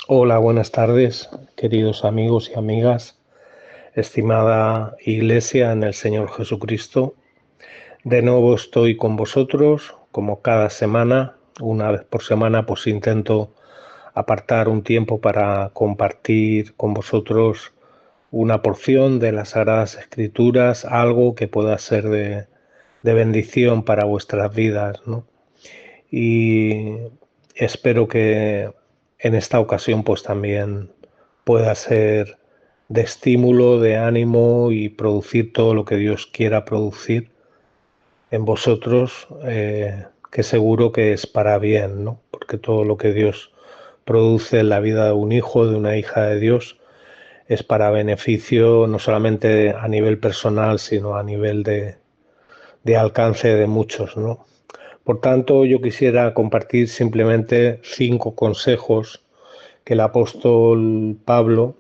Hola, buenas tardes, queridos amigos y amigas, estimada Iglesia en el Señor Jesucristo. De nuevo estoy con vosotros, como cada semana, una vez por semana, pues intento apartar un tiempo para compartir con vosotros una porción de las Sagradas Escrituras, algo que pueda ser de bendición para vuestras vidas, ¿no? Y espero que en esta ocasión pues también pueda ser de estímulo, de ánimo y producir todo lo que Dios quiera producir en vosotros, que seguro que es para bien, ¿no? Porque todo lo que Dios produce en la vida de un hijo, de una hija de Dios, es para beneficio no solamente a nivel personal, sino a nivel de alcance de muchos, ¿no? Por tanto, yo quisiera compartir simplemente 5 consejos que el apóstol Pablo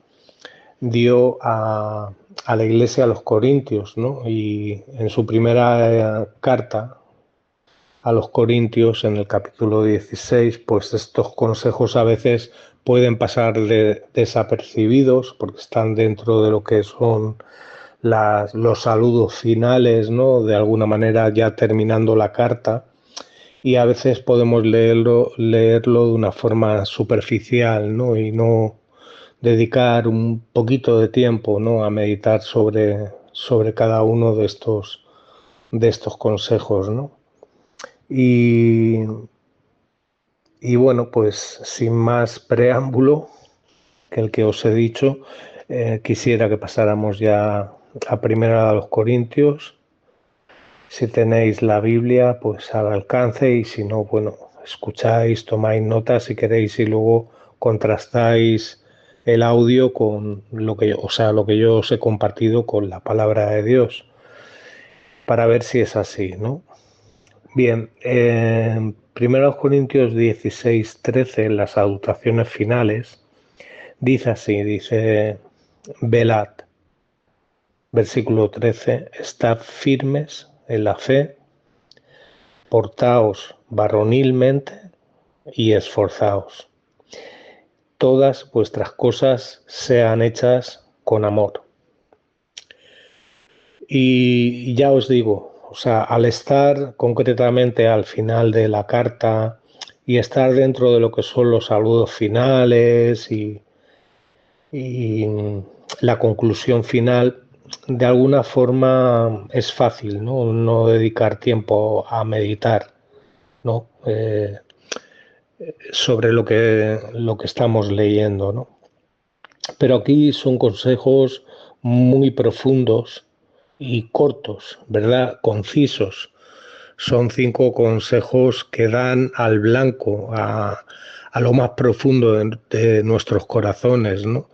dio a la iglesia a los Corintios, ¿no? Y en su primera carta a los Corintios, en el capítulo 16, pues estos consejos a veces pueden pasar desapercibidos porque están dentro de lo que son los saludos finales, ¿no? De alguna manera ya terminando la carta, y a veces podemos leerlo de una forma superficial, ¿no? Y no dedicar un poquito de tiempo, ¿no? A meditar sobre cada uno de estos consejos, ¿no? Y, y bueno, pues sin más preámbulo que el que os he dicho, quisiera que pasáramos ya a Primera de los Corintios. Si tenéis la Biblia, pues al alcance, y si no, bueno, escucháis, tomáis notas si queréis y luego contrastáis el audio con lo que yo os he compartido con la palabra de Dios para ver si es así, ¿no? Bien, en 1 Corintios 16:13, en las salutaciones finales, dice así, dice, velad, versículo 13, estad firmes en la fe, portaos varonilmente y esforzaos. Todas vuestras cosas sean hechas con amor. Y ya os digo, o sea, al estar concretamente al final de la carta y estar dentro de lo que son los saludos finales y la conclusión final, de alguna forma es fácil, ¿no? No dedicar tiempo a meditar, ¿no? Sobre lo que estamos leyendo, ¿no? Pero aquí son consejos muy profundos y cortos, ¿verdad? Concisos. Son 5 consejos que dan al blanco, a lo más profundo de nuestros corazones, ¿no?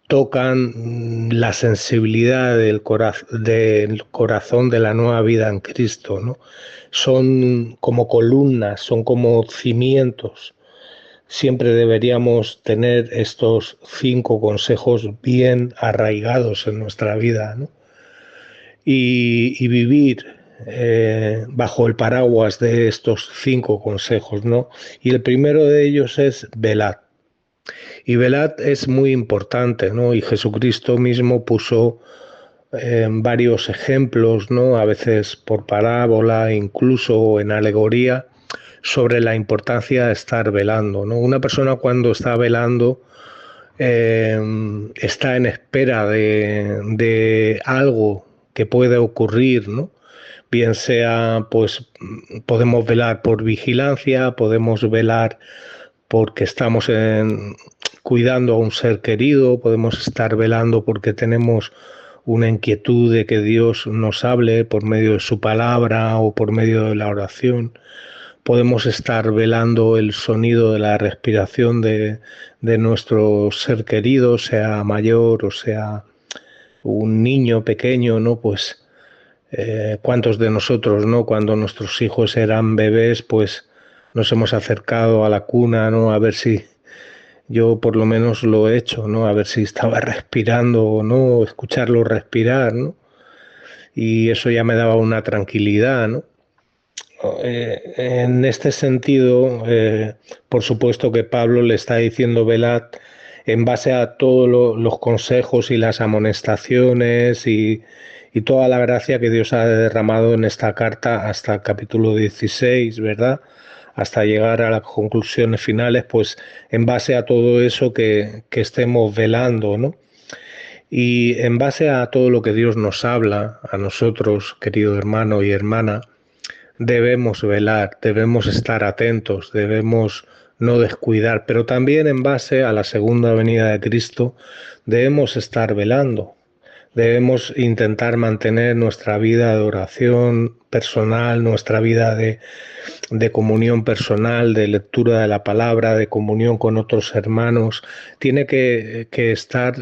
Tocan la sensibilidad del corazón de la nueva vida en Cristo, ¿no? Son como columnas, son como cimientos. Siempre deberíamos tener estos 5 consejos bien arraigados en nuestra vida, ¿no? Y vivir bajo el paraguas de estos 5 consejos, ¿no? Y el primero de ellos es velad. Y velad es muy importante, ¿no? Y Jesucristo mismo puso varios ejemplos, ¿no? A veces por parábola, incluso en alegoría, sobre la importancia de estar velando, ¿no? Una persona cuando está velando está en espera de algo que puede ocurrir, ¿no? Bien sea, pues podemos velar por vigilancia, podemos velar porque estamos cuidando a un ser querido, podemos estar velando porque tenemos una inquietud de que Dios nos hable por medio de su palabra o por medio de la oración. Podemos estar velando el sonido de la respiración de nuestro ser querido, sea mayor o sea un niño pequeño, ¿no? Pues cuántos de nosotros, ¿no? Cuando nuestros hijos eran bebés, pues nos hemos acercado a la cuna, ¿no? A ver si yo por lo menos lo he hecho, ¿no? A ver si estaba respirando o no, escucharlo respirar, ¿no? Y eso ya me daba una tranquilidad, ¿no? en este sentido, por supuesto que Pablo le está diciendo velad en base a todos los consejos y las amonestaciones y toda la gracia que Dios ha derramado en esta carta hasta el capítulo 16, ¿verdad? Hasta llegar a las conclusiones finales, pues en base a todo eso que estemos velando, ¿no? Y en base a todo lo que Dios nos habla, a nosotros, querido hermano y hermana, debemos velar, debemos estar atentos, debemos no descuidar, pero también en base a la segunda venida de Cristo debemos estar velando. Debemos intentar mantener nuestra vida de oración personal, nuestra vida de comunión personal, de lectura de la palabra, de comunión con otros hermanos. Tiene que estar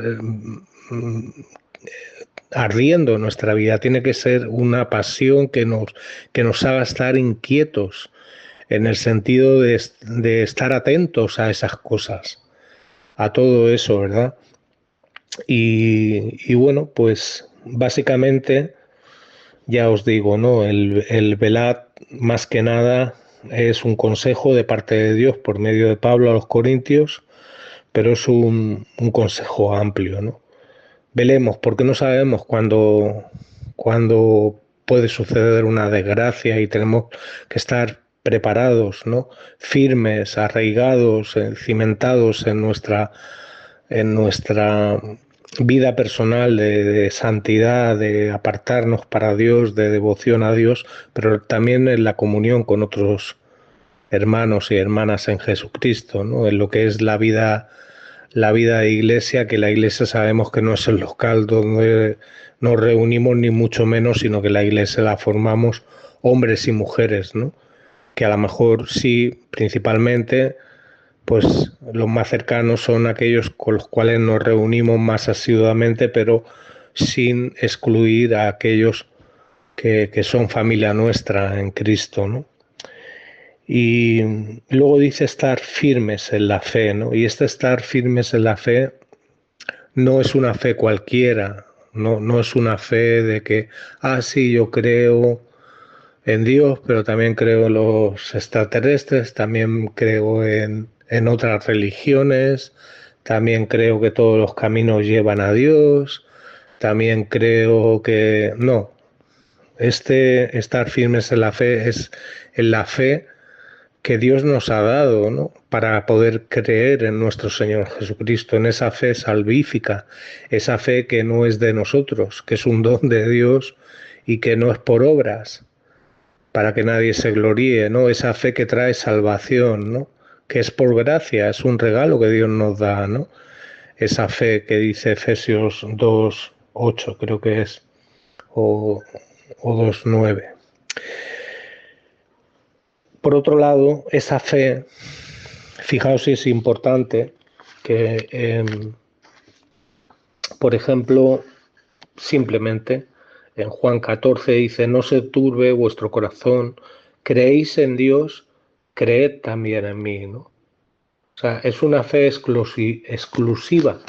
ardiendo en nuestra vida, tiene que ser una pasión que nos haga estar inquietos en el sentido de estar atentos a esas cosas, a todo eso, ¿verdad? Y bueno, pues básicamente ya os digo, ¿no? El velad más que nada es un consejo de parte de Dios por medio de Pablo a los Corintios, pero es un consejo amplio, ¿no? Velemos, porque no sabemos cuándo puede suceder una desgracia y tenemos que estar preparados, ¿no? Firmes, arraigados, cimentados en nuestra vida personal de santidad, de apartarnos para Dios, de devoción a Dios, pero también en la comunión con otros hermanos y hermanas en Jesucristo, ¿no? En lo que es la vida de iglesia, que la iglesia sabemos que no es el local donde nos reunimos ni mucho menos, sino que la iglesia la formamos hombres y mujeres, ¿no? Que a lo mejor sí, principalmente, pues los más cercanos son aquellos con los cuales nos reunimos más asiduamente, pero sin excluir a aquellos que son familia nuestra en Cristo, ¿no? Y luego dice estar firmes en la fe, ¿no? Y este estar firmes en la fe no es una fe cualquiera, no es una fe de que, sí, yo creo en Dios, pero también creo en los extraterrestres, también creo en otras religiones, también creo que todos los caminos llevan a Dios, también creo que no. Este estar firmes en la fe es en la fe que Dios nos ha dado, ¿no? Para poder creer en nuestro Señor Jesucristo, en esa fe salvífica, esa fe que no es de nosotros, que es un don de Dios y que no es por obras, para que nadie se gloríe, ¿no? Esa fe que trae salvación, ¿no? Que es por gracia, es un regalo que Dios nos da, ¿no? Esa fe que dice Efesios 2:8, creo que es, o 2:9. Por otro lado, esa fe, fijaos si es importante que, por ejemplo, simplemente en Juan 14 dice, no se turbe vuestro corazón, creéis en Dios, creed también en mí, ¿no? O sea, es una fe exclusiva,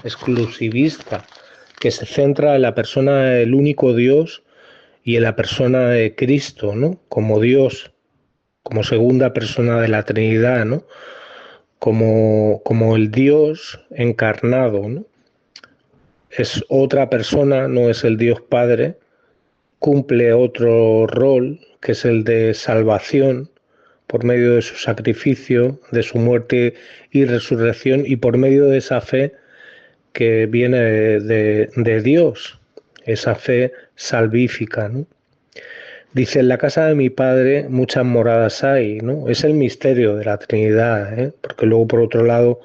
exclusivista, que se centra en la persona del único Dios y en la persona de Cristo, ¿no? Como Dios, como segunda persona de la Trinidad, ¿no? Como el Dios encarnado, ¿no? Es otra persona, no es el Dios Padre, cumple otro rol, que es el de salvación, por medio de su sacrificio, de su muerte y resurrección, y por medio de esa fe que viene de Dios, esa fe salvífica, ¿no? Dice, en la casa de mi padre muchas moradas hay, ¿no? Es el misterio de la Trinidad, ¿eh? Porque luego, por otro lado,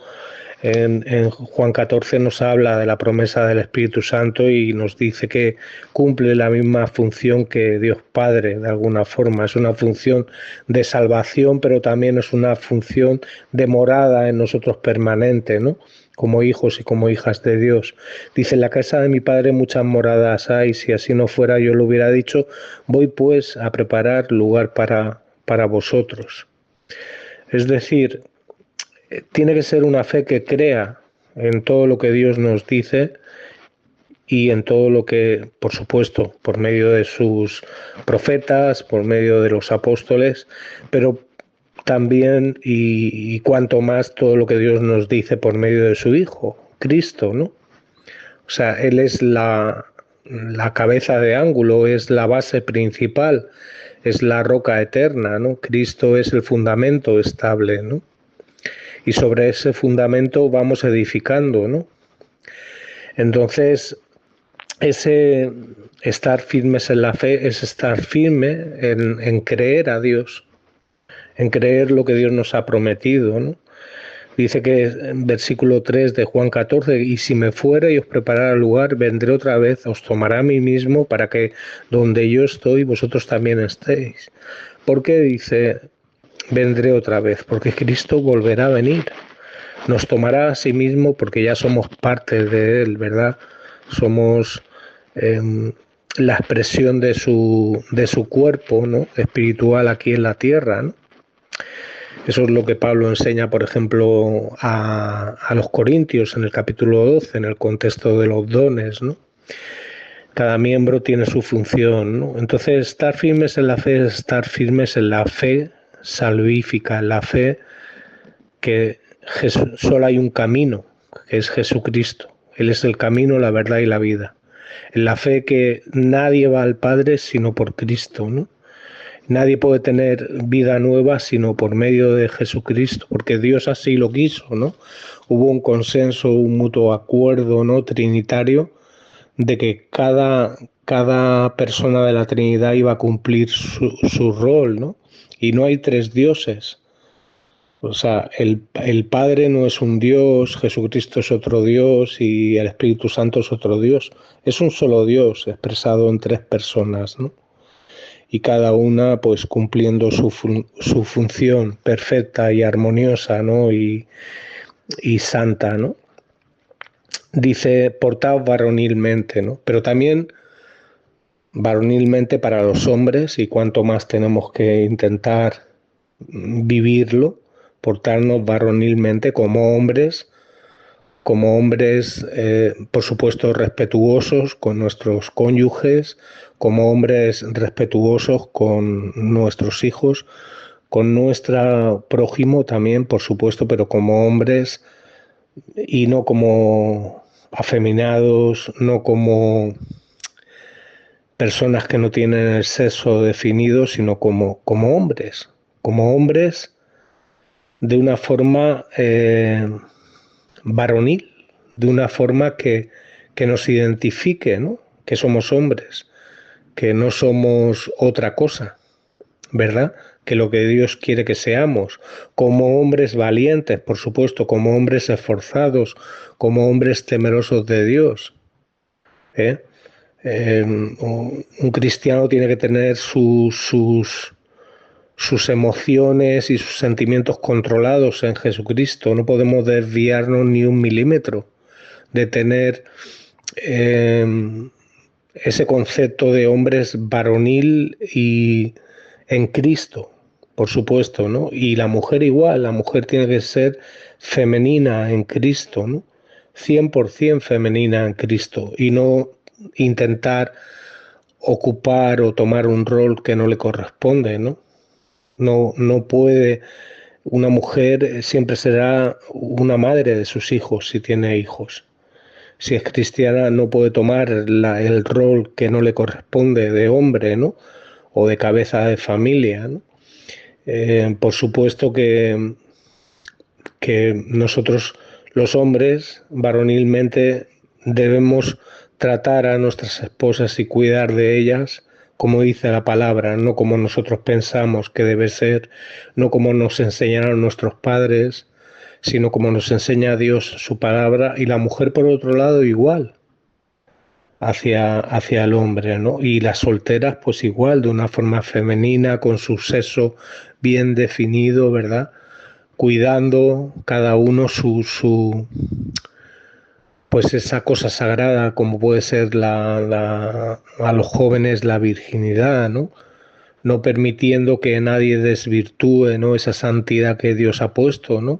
en Juan 14 nos habla de la promesa del Espíritu Santo y nos dice que cumple la misma función que Dios Padre, de alguna forma. Es una función de salvación, pero también es una función de morada en nosotros permanente, ¿no? Como hijos y como hijas de Dios. Dice, en la casa de mi Padre muchas moradas hay, si así no fuera yo lo hubiera dicho, voy pues a preparar lugar para vosotros. Es decir, tiene que ser una fe que crea en todo lo que Dios nos dice y en todo lo que, por supuesto, por medio de sus profetas, por medio de los apóstoles, pero también y cuanto más todo lo que Dios nos dice por medio de su Hijo, Cristo, ¿no? O sea, Él es la cabeza de ángulo, es la base principal, es la roca eterna, ¿no? Cristo es el fundamento estable, ¿no? Y sobre ese fundamento vamos edificando, ¿no? Entonces, ese estar firmes en la fe es estar firme en creer a Dios, en creer lo que Dios nos ha prometido, ¿no? Dice que en versículo 3 de Juan 14, y si me fuere y os preparara lugar, vendré otra vez, os tomará a mí mismo para que donde yo estoy, vosotros también estéis. ¿Por qué dice vendré otra vez? Porque Cristo volverá a venir. Nos tomará a sí mismo porque ya somos parte de Él, ¿verdad? Somos la expresión de su cuerpo, ¿no? Espiritual aquí en la tierra, ¿no? Eso es lo que Pablo enseña, por ejemplo, a los corintios en el capítulo 12, en el contexto de los dones, ¿no? Cada miembro tiene su función, ¿no? Entonces, estar firmes en la fe es estar firmes en la fe salvífica, en la fe que solo hay un camino, que es Jesucristo. Él es el camino, la verdad y la vida. En la fe que nadie va al Padre sino por Cristo, ¿no? Nadie puede tener vida nueva sino por medio de Jesucristo, porque Dios así lo quiso, ¿no? Hubo un consenso, un mutuo acuerdo, ¿no? Trinitario, de que cada persona de la Trinidad iba a cumplir su rol, ¿no? Y no hay tres dioses. O sea, el Padre no es un Dios, Jesucristo es otro Dios y el Espíritu Santo es otro Dios. Es un solo Dios expresado en tres personas, ¿no? Y cada una pues cumpliendo su función perfecta y armoniosa, ¿no? Y santa, ¿no? Dice, portaos varonilmente, ¿no? Pero también varonilmente para los hombres, y cuanto más tenemos que intentar vivirlo, portarnos varonilmente como hombres, por supuesto, respetuosos con nuestros cónyuges, como hombres respetuosos con nuestros hijos, con nuestro prójimo también, por supuesto, pero como hombres y no como afeminados, no como personas que no tienen el sexo definido, sino como hombres de una forma varonil, de una forma que nos identifique, ¿no? Que somos hombres, que no somos otra cosa, ¿verdad? Que lo que Dios quiere que seamos, como hombres valientes, por supuesto, como hombres esforzados, como hombres temerosos de Dios, ¿eh? Un cristiano tiene que tener sus emociones y sus sentimientos controlados en Jesucristo. No podemos desviarnos ni un milímetro de tener ese concepto de hombres varonil y en Cristo, por supuesto, ¿no? Y la mujer igual, la mujer tiene que ser femenina en Cristo, ¿no? 100% femenina en Cristo y no intentar ocupar o tomar un rol que no le corresponde, ¿no? No puede, una mujer siempre será una madre de sus hijos si tiene hijos. Si es cristiana no puede tomar el rol que no le corresponde de hombre, ¿no? O de cabeza de familia, ¿no? Por supuesto que nosotros los hombres varonilmente debemos tratar a nuestras esposas y cuidar de ellas como dice la palabra, no como nosotros pensamos que debe ser, no como nos enseñaron nuestros padres, sino como nos enseña Dios su palabra, y la mujer por otro lado igual hacia el hombre, ¿no? Y las solteras pues igual, de una forma femenina, con su sexo bien definido, ¿verdad? Cuidando cada uno pues esa cosa sagrada como puede ser a los jóvenes la virginidad, ¿no? No permitiendo que nadie desvirtúe, ¿no? Esa santidad que Dios ha puesto, ¿no?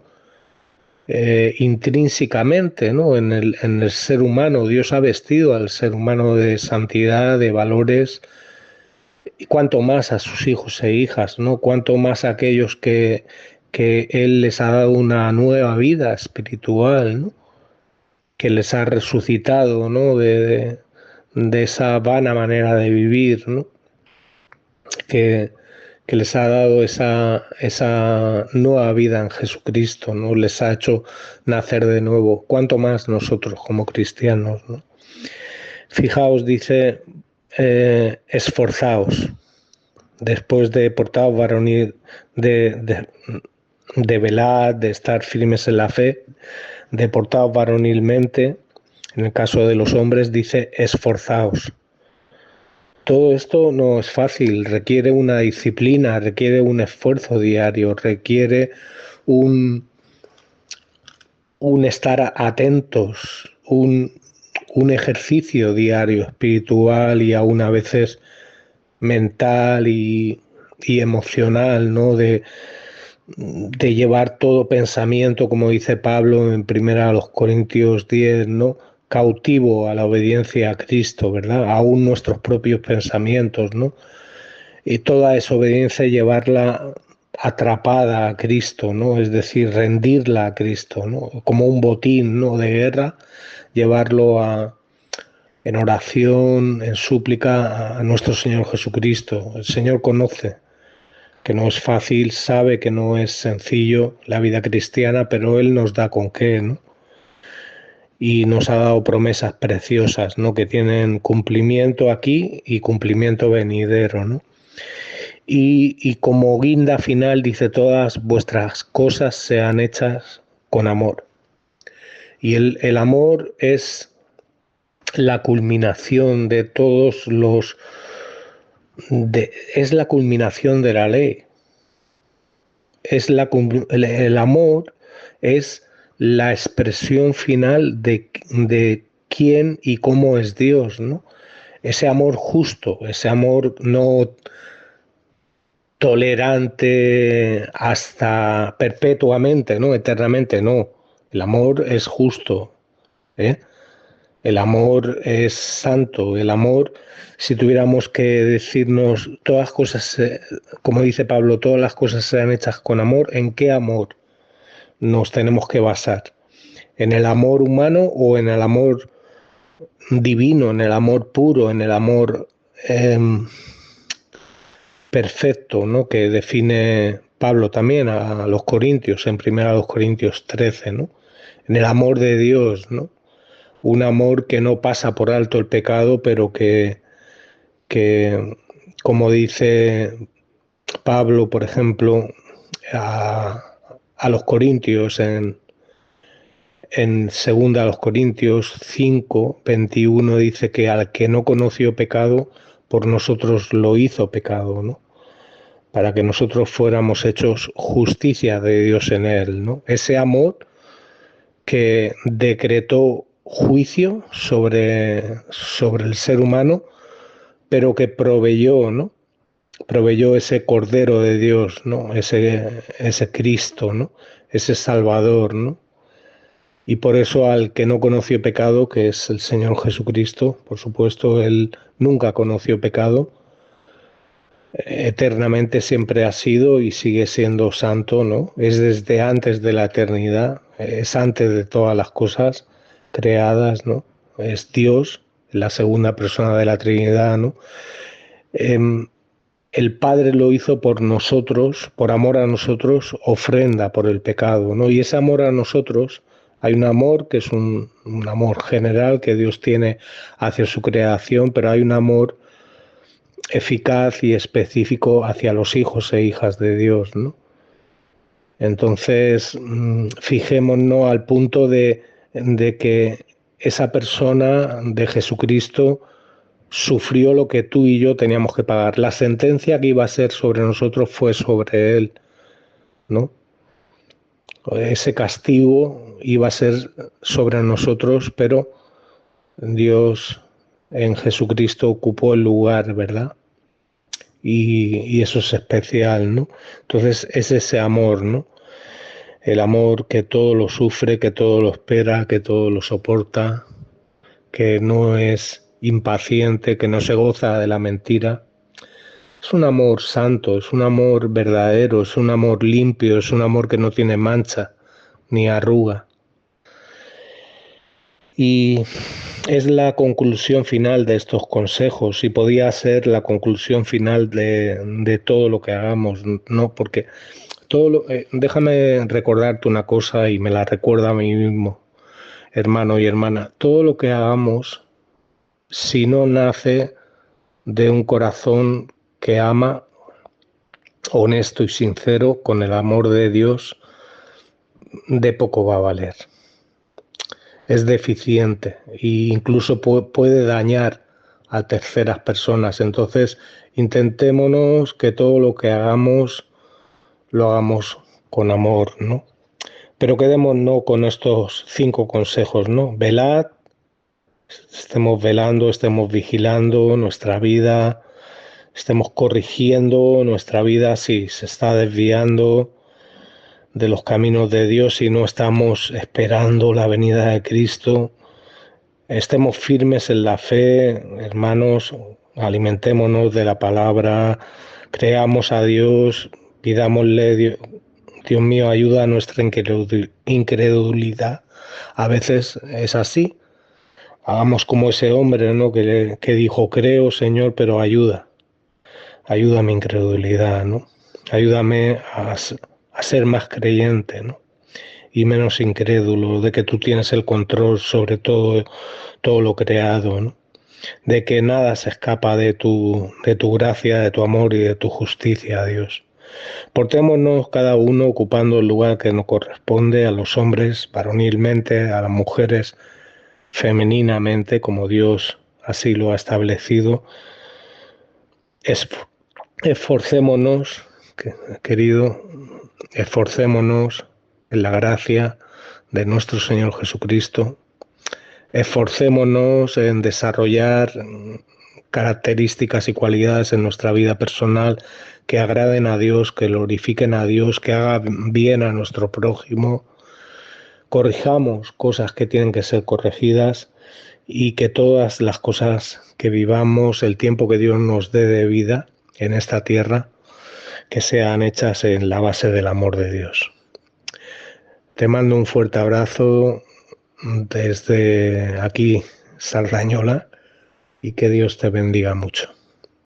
intrínsecamente, ¿no? En el ser humano. Dios ha vestido al ser humano de santidad, de valores, y cuanto más a sus hijos e hijas, ¿no? Cuanto más a aquellos que Él les ha dado una nueva vida espiritual, ¿no? Que les ha resucitado, ¿no? De esa vana manera de vivir, ¿no? Que, que les ha dado esa nueva vida en Jesucristo, ¿no? Les ha hecho nacer de nuevo. Cuanto más nosotros como cristianos, ¿no? Fijaos, dice, esforzaos. Después de portaos varonil, de velar, de estar firmes en la fe, de portaos varonilmente, en el caso de los hombres dice esforzaos. Todo esto no es fácil, requiere una disciplina, requiere un esfuerzo diario, requiere un, un estar atentos, un ejercicio diario espiritual y aún a veces mental y emocional, ¿no? De llevar todo pensamiento, como dice Pablo en 1 Corintios 10, ¿no? Cautivo a la obediencia a Cristo, ¿verdad? Aún nuestros propios pensamientos, ¿no? Y toda esa obediencia llevarla atrapada a Cristo, ¿no? Es decir, rendirla a Cristo, ¿no? Como un botín, ¿no? De guerra, llevarlo en oración, en súplica a nuestro Señor Jesucristo. El Señor conoce que no es fácil, sabe que no es sencillo la vida cristiana, pero Él nos da con qué, ¿no? Y nos ha dado promesas preciosas, ¿no? Que tienen cumplimiento aquí y cumplimiento venidero, ¿no? Y como guinda final dice, todas vuestras cosas sean hechas con amor. Y el amor es la culminación de todos es la culminación de la ley. El amor es la expresión final de quién y cómo es Dios, ¿no? Ese amor justo, ese amor no tolerante hasta perpetuamente, ¿no? Eternamente, no. El amor es justo, ¿eh? El amor es santo, el amor, si tuviéramos que decirnos todas las cosas, como dice Pablo, todas las cosas serán hechas con amor, ¿en qué amor nos tenemos que basar? ¿En el amor humano o en el amor divino, en el amor puro, en el amor perfecto, ¿no? Que define Pablo también a los Corintios, en 1 Corintios 13, ¿no? En el amor de Dios, ¿no? Un amor que no pasa por alto el pecado, pero que como dice Pablo, por ejemplo, a los Corintios en 2 Corintios 5:21 dice que al que no conoció pecado, por nosotros lo hizo pecado, ¿no? Para que nosotros fuéramos hechos justicia de Dios en él, ¿no? Ese amor que decretó juicio sobre el ser humano, pero que proveyó, ¿no? Proveyó ese Cordero de Dios, ¿no? Ese Cristo, ¿no? Ese Salvador, ¿no? Y por eso al que no conoció pecado, que es el Señor Jesucristo, por supuesto, Él nunca conoció pecado, eternamente siempre ha sido y sigue siendo santo, ¿no? Es desde antes de la eternidad, es antes de todas las cosas creadas, ¿no? Es Dios, la segunda persona de la Trinidad, ¿no? El Padre lo hizo por nosotros, por amor a nosotros, ofrenda por el pecado, ¿no? Y ese amor a nosotros, hay un amor que es un amor general que Dios tiene hacia su creación, pero hay un amor eficaz y específico hacia los hijos e hijas de Dios, ¿no? Entonces, fijémonos al punto de que esa persona de Jesucristo sufrió lo que tú y yo teníamos que pagar. La sentencia que iba a ser sobre nosotros fue sobre él, ¿no? Ese castigo iba a ser sobre nosotros, pero Dios en Jesucristo ocupó el lugar, ¿verdad? Y eso es especial, ¿no? Entonces es ese amor, ¿no? el amor que todo lo sufre, que todo lo espera, que todo lo soporta, que no es impaciente, que no se goza de la mentira. Es un amor santo, es un amor verdadero, es un amor limpio, es un amor que no tiene mancha ni arruga. Y es la conclusión final de estos consejos y podía ser la conclusión final de todo lo que hagamos, ¿no? Porque déjame recordarte una cosa y me la recuerda a mí mismo, hermano y hermana. Todo lo que hagamos, si no nace de un corazón que ama, honesto y sincero, con el amor de Dios, de poco va a valer. Es deficiente e incluso puede dañar a terceras personas. Entonces, intentémonos que todo lo que hagamos lo hagamos con amor, ¿no? Pero quedémonos con estos 5 consejos, ¿no? Velad, estemos velando, estemos vigilando nuestra vida, estemos corrigiendo nuestra vida si se está desviando de los caminos de Dios y no estamos esperando la venida de Cristo. Estemos firmes en la fe, hermanos, alimentémonos de la palabra, creamos a Dios, pidámosle, Dios mío, ayuda a nuestra incredulidad. A veces es así. Hagamos como ese hombre, ¿no? Que dijo, creo, Señor, pero ayuda a mi incredulidad, ¿no? Ayúdame a ser más creyente, ¿no? Y menos incrédulo, de que tú tienes el control sobre todo lo creado, ¿no? De que nada se escapa de tu gracia, de tu amor y de tu justicia, Dios. Portémonos cada uno ocupando el lugar que nos corresponde, a los hombres varonilmente, a las mujeres femeninamente, como Dios así lo ha establecido. Esforcémonos, querido, esforcémonos en la gracia de nuestro Señor Jesucristo. Esforcémonos en desarrollar características y cualidades en nuestra vida personal que agraden a Dios, que glorifiquen a Dios, que hagan bien a nuestro prójimo. Corrijamos cosas que tienen que ser corregidas y que todas las cosas que vivamos, el tiempo que Dios nos dé de vida en esta tierra, que sean hechas en la base del amor de Dios. Te mando un fuerte abrazo desde aquí, Sardañola, y que Dios te bendiga mucho.